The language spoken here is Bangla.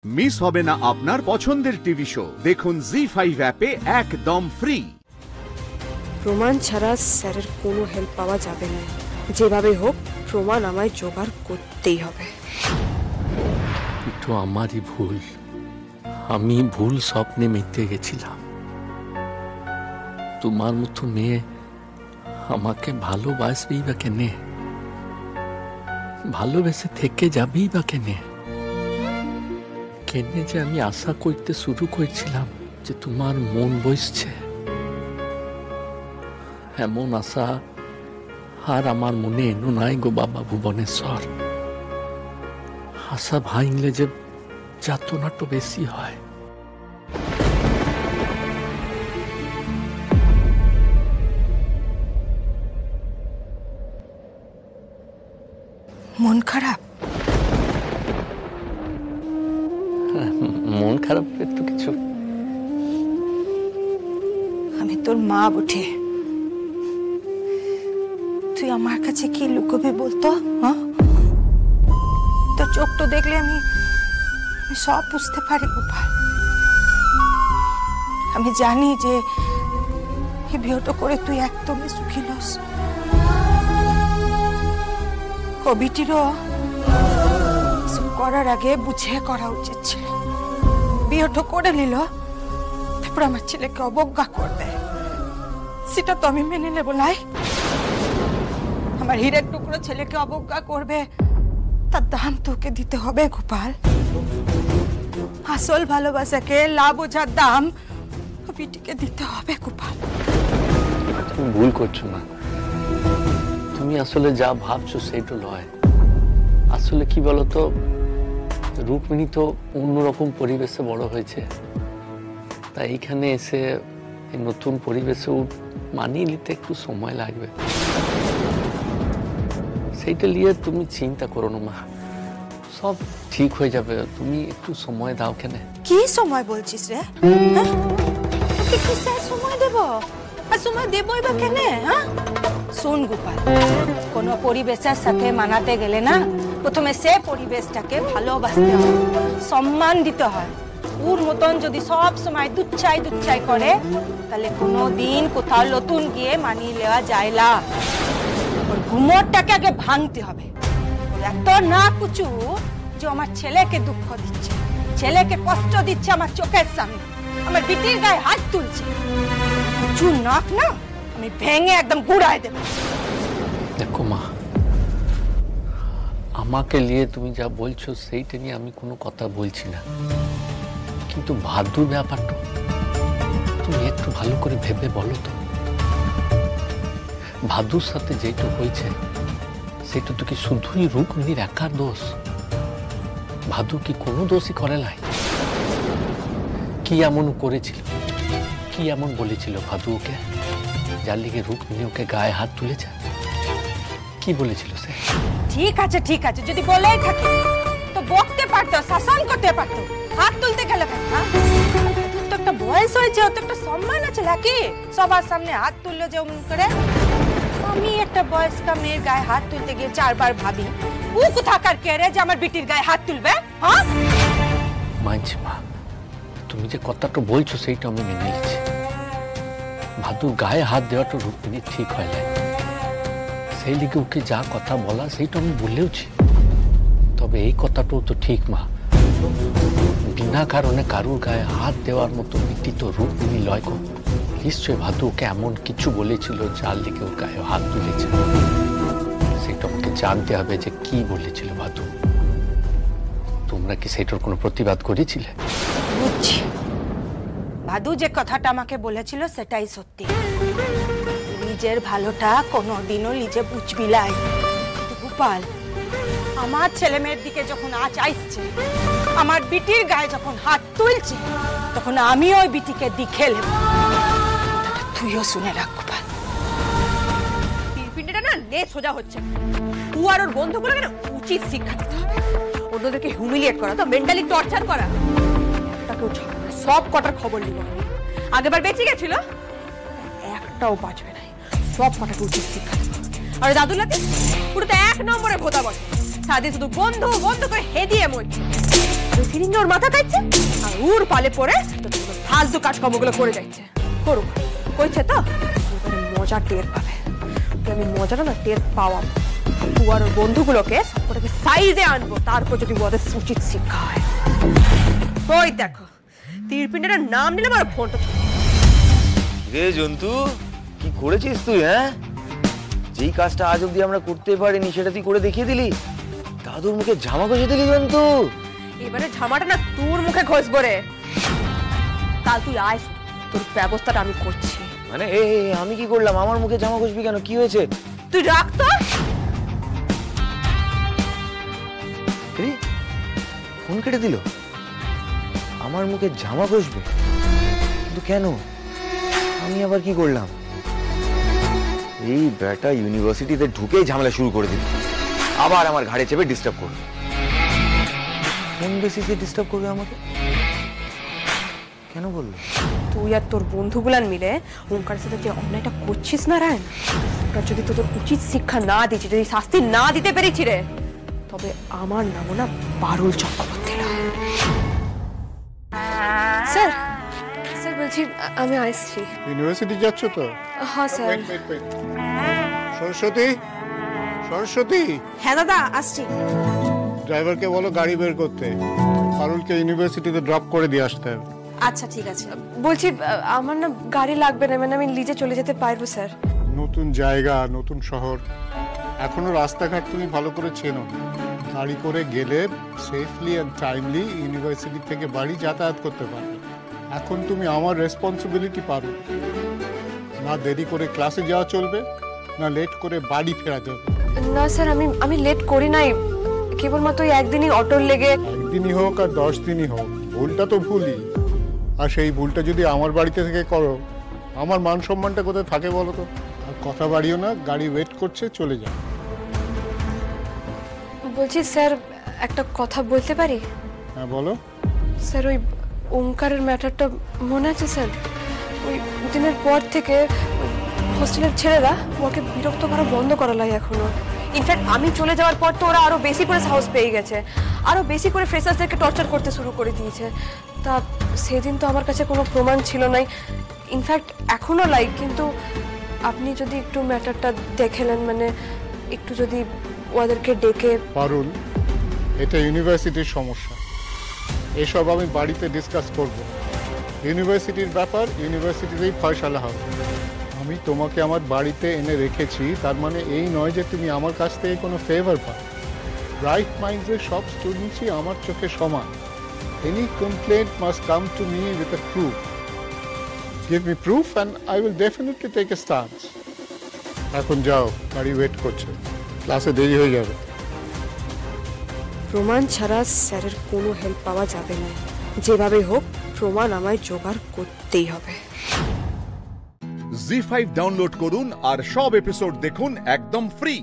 মিস হবে না আপনার পছন্দের টিভি শো। দেখুন জি5 অ্যাপে একদম ফ্রি। প্রমাণ ছাড়া স্যারের কোনো হেল্প পাওয়া যাবে না। যেভাবে হোক প্রমাণ আমায় জোগাড় করতেই হবে। একটু আমারই ভুল, আমি ভুল স্বপ্নে মেতে গেছিলাম। তোমার মতো মেয়ে আমাকে ভালোবাসবেই বা কেনে, ভালোবেসে থেকে যাবেই বা কেনে কেনে যে আমি আশা করতে শুরু করেছিলাম যে তোমার মন বসছে, এমন আশা আর আমার মনে এনো নাই গো বাবা ভুবনেশ্বর। আশা ভাঙলে যে যাতনাটা বেশি হয়। মন খারাপ? মন খারাপ একটু কিছু। আমি তোর মা বটে, তুই আমার কাছে কি লুকোবি বলতো? তোর চোখটা দেখলে আমি সব বুঝতে পারি গোপাল। আমি জানি যে এই বিয়েটা করে তুই একদমই সুখী লস। কবিটিরও করার আগে বুঝে করা উচিত ছিল। বিয়েটা করে নিল, তারপর আমার ছেলেকে অবজ্ঞা করবে, সেটা তো আমি মেনে নেব নাই। আমার হীরের টুকরো ছেলেকে অবজ্ঞা করবে, তার দাম তোকে দিতে হবে গোপাল। আসল ভালোবাসাকে লাভ বোঝার দাম কবিটিকে দিতে হবে গোপাল। তুমি ভুল করছো না, তুমি আসলে যা ভাবছো সেইটা নয়। আসলে কি বলতো, রুক্মিণী তো অন্যরকম পরিবেশে বড় হয়েছে, তাই এইখানে এসে এই নতুন পরিবেশে মানিয়ে নিতে একটু সময় লাগবে। সেইটা নিয়ে তুমি চিন্তা করো না মা, সব ঠিক হয়ে যাবে। তুমি একটু সময় দাও। কেন কি সময় বলছিস রে? তোকে কিসের সময় দেব? আর সময় দেবই বা কেন? শোন গোপাল, কোনো পরিবেশের সাথে মানাতে গেলে না, প্রথমে সে পরিবেশটাকে ভালোবাসতে হয়, সম্মান দিতে হয়। ওর মতন যদি সব সময় দুচ্ছাই দুচ্ছাই করে, তাহলে কোনোদিন কোথাও নতুন গিয়ে মানিয়ে নেওয়া যায় না। ওর ঘুমোরটাকে আগে ভাঙতে হবে। ওর এত না কুচু যে আমার ছেলেকে দুঃখ দিচ্ছে, ছেলেকে কষ্ট দিচ্ছে আমার চোখের সামনে, আমার বিটির গায়ে হাত তুলছে। কুচু নাক না আমি ভেঙে একদম গুড়ায় দেব। দেখো মা, আমাকে নিয়ে তুমি যা বলছো সেইটা নিয়ে আমি কোনো কথা বলছি না, কিন্তু ভাদুর ব্যাপারটা তুমি একটু ভালো করে ভেবে বলো তো। ভাদুর সাথে যেটা হয়েছে সেটা তো কি শুধুই রুক্মিণীর একার দোষ? ভাদু কি কোনো দোষই করে নাই? কি এমন করেছিল, কি এমন বলেছিল ভাদু ওকে, যার লিগে রুক্মিণী ওকে গায়ে হাত তুলেছে? কি বলেছিল সে? ঠিক আছে ঠিক আছে, যদি বলেই থাকে তো বকতে পারতো, শাসন করতে পারতো, হাত তুলতে গেলে কেন? তো একটা বয়স হয়েছে, তো একটা সম্মান আছে নাকি সবার সামনে হাত তুললো যে অমন করে? আমি একটা বয়স্কা মেয়ের গায়ে হাত তুলতে গিয়ে চারবার ভাবি ও কোথাকার কে রে যে আমার বিটির গায়ে হাত তুলবে? মানছি মা, তুমি যে কথাটা বলছো সেইটা আমি মেনে নিচ্ছি। ভাদুর গায়ে হাত দেওয়াটা রুক্মিণী ঠিক হয় না, সেই লিগে ওকে যা কথা বলা সেইটা আমি বলেওছি। তবে এই কথাটাও তো ঠিক মা, বিনা কারণে কারুর গায়ে হাত দেওয়ার মতো বিটি তো রুক্মিণী লয় গো। নিশ্চয়ই ভাদু ওকে এমন কিছু বলেছিল যার লিগে ওর গায়ে হাত তুলেছে। সেটা আমাকে জানতে হবে যে কি বলেছিল ভাদু। তোমরা কি সেটার কোনো প্রতিবাদ করেছিলে? বুঝছি, ভাদু যে কথাটা আমাকে বলেছিল সেটাই সত্যি। নিজের ভালোটা কোনোদিনও নিজে বুঝবি লাই। গোপাল, আমার ছেলে মেয়ের দিকে যখন আঁচ আসছে, আমার বিটির গায়ে যখন হাত তুলছে, তখন আমি ওই বিটিকে দেখে নেব। তুইও শুনে রাখ গোপাল। পিন্ডিটা না নে সোজা হচ্ছে। ও আর ওর বন্ধুগুলোকে না উচিত শিক্ষা দিতে হবে। অন্যদেরকে হিউমিলিয়েট করা, তো মেন্টালি টর্চার করা, তাকেও ছাড় না। সব কটার খবর নিব আমি। আগেবার বেঁচে গেছিল, একটাও বাঁচবে না। সব কটাকে উচিত শিক্ষা দেবো। আর দাদুলাকে পুরো তো এক নম্বরে ভোতা বসে, সারাদিন শুধু বন্ধু বন্ধু করে হেদিয়ে মরছে। ফিরিং ওর মাথা খাইছে আর ওর পালে পড়ে তো ফালতু কাজকর্মগুলো করে যাচ্ছে। করুক, কইছে তো এবারে মজা টের পাবে। আমি মজাটা না টের পাওয়া আর ওর বন্ধুগুলোকে সবকটাকে সাইজে আনবো, তারপর যদি ওদের উচিত শিক্ষা হয়। ওই দেখো তীরপিণ্ডের নাম নিলে আমার ফোনটা রে জন্তু, কি করেছিস তুই? হ্যাঁ, যেই কাজটা আজ অব্দি আমরা করতে পারিনি সেটা তুই করে দেখিয়ে দিলি। দাদুর মুখে জামা ঘষে দিলি জন্তু। এবারে ঝামাটা না তোর মুখে ঘষবো রে। কাল তুই আয়, তোর ব্যবস্থাটা আমি করছি। মানে আমি কি করলাম? আমার মুখে জামা ঘষবি কেন? কি হয়েছে? তুই রাখ তো। ফোন কেটে দিল। আমার মুখে জামা ঘষবে কিন্তু কেন? আমি আবার কি করলাম? এই ব্যাটা ইউনিভার্সিটিতে ঢুকেই ঝামেলা শুরু করে দিল। আবার আমার ঘাড়ে চেপে ডিস্টার্ব করবে। কোন বেসিসে ডিস্টার্ব করবে আমাকে? কেন বললো? তুই আর তোর বন্ধুগুলান মিলে ওঙ্কারের সাথে যে অন্যায়টা করছিস না রায়ন, ওটা যদি তোদের উচিত শিক্ষা না দিচ্ছি, যদি শাস্তি না দিতে পেরেছি রে, তবে আমার নামও না পারুল চক্রবর্তী নয়। স্যার, স্যার বলছি আমি আসছি। ইউনিভার্সিটি যাচ্ছ তো? হ্যাঁ স্যার। সরস্বতী, সরস্বতী। হ্যাঁ দাদা আসছি। ড্রাইভারকে বলো গাড়ি বের করতে, পারুলকে ইউনিভার্সিটিতে ড্রপ করে দিয়ে আসতে হবে। আচ্ছা ঠিক আছে। বলছি আমার না গাড়ি লাগবে না, মানে আমি নিজে চলে যেতে পারবো স্যার। নতুন জায়গা, নতুন শহর, এখনো রাস্তাঘাট তুমি ভালো করে চেনো। গাড়ি করে গেলে সেফলি অ্যান্ড টাইমলি ইউনিভার্সিটি থেকে বাড়ি যাতায়াত করতে পারবে। এখন তুমি আমার রেসপন্সিবিলিটি পারো না। দেরি করে ক্লাসে যাওয়া চলবে না, লেট করে বাড়ি ফেরা যাবে না স্যার, আমি লেট করি নাই, কেবলমাত্র একদিনই অটোর লেগে। একদিনই হোক আর 10 দিনই হোক, ভুলটা তো ভুলই। আর সেই ভুলটা যদি আমার বাড়িতে থেকে করো, আমার মান সম্মানটা কোথায় থাকে বলো তো? আর কথা বাড়িও না, গাড়ি ওয়েট করছে, চলে যাও। বলছি স্যার একটা কথা বলতে পারি? হ্যাঁ বলো। স্যার ওই ওঙ্কারের ম্যাটারটা মনে আছে স্যার? ওই দিনের পর থেকে হোস্টেলের ছেলেরা ওকে বিরক্ত করা বন্ধ করা লাগে এখনো। ইনফ্যাক্ট আমি চলে যাওয়ার পর তো ওরা আরো বেশি করে সাহস পেয়ে গেছে, আরো বেশি করে ফ্রেশার্সদেরকে টর্চার করতে শুরু করে দিয়েছে। তা সেদিন তো আমার কাছে কোনো প্রমাণ ছিল না, ইনফ্যাক্ট এখনো লাইক, কিন্তু আপনি যদি একটু ম্যাটারটা দেখেলেন, মানে একটু যদি ওদেরকে ডেকে। পারুল, এটা ইউনিভার্সিটির সমস্যা, এসব আমি বাড়িতে ডিসকাস করব। ইউনিভার্সিটির ব্যাপার ইউনিভার্সিটিতেই ফয়সালা হবে। আমি তোমাকে আমার বাড়িতে এনে রেখেছি, তার মানে এই নয় যে তুমি আমার কাছ থেকে কোনো ফেভার পাও। রাইট মাইন্ডসের সব স্টুডেন্টসই আমার চোখে সমান। Any complaint must come to me with a proof. Give me proof and I will definitely take a stand. এখন যাও, গাড়ি ওয়েট করছে, ক্লাসে দেরি হয়ে যাবে। প্রমাণ ছাড়া স্যারের কোনো হেল্প পাওয়া যাবে না, যেভাবে হোক প্রমাণ আমায় জোগাড় করতেই হবে। জি5 ডাউনলোড করুন আর সব এপিসোড দেখুন একদম ফ্রি।